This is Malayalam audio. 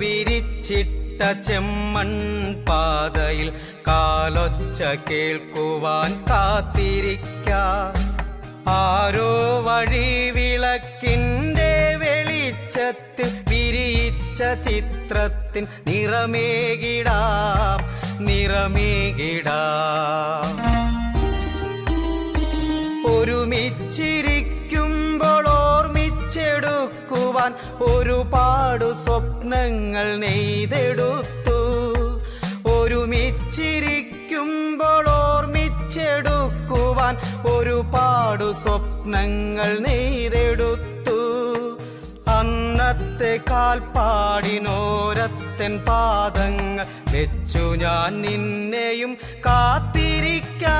വിരിച്ചിട്ട ചെമ്മൺ പാതയിൽ കാലൊച്ച കേൾക്കുവാൻ കാത്തിരിക്കാം. ആരോ വഴി വിളക്കിൻ്റെ വെളിച്ചത്തിൽ വിരിയിച്ച ചിത്രത്തിൻ നിറമേകിടാം. ഒരുമിച്ചിരിക്കുമ്പോൾ ഓർമ്മിച്ചെടുക്കുവാൻ ഒരുപാട് സ്വപ്നങ്ങൾ നെയ്തെടുത്തു. ഒരുമിച്ചിരിക്കുമ്പോൾ ഓർമ്മിച്ചെടുക്കുവാൻ ഒരുപാട് സ്വപ്നങ്ങൾ നെയ്തെടുത്തു. അന്നത്തെ കാൽപ്പാടിനോരത്തൻ പാദങ്ങൾ വെച്ചു ഞാൻ നിന്നെയും കാത്തിരിക്കാം.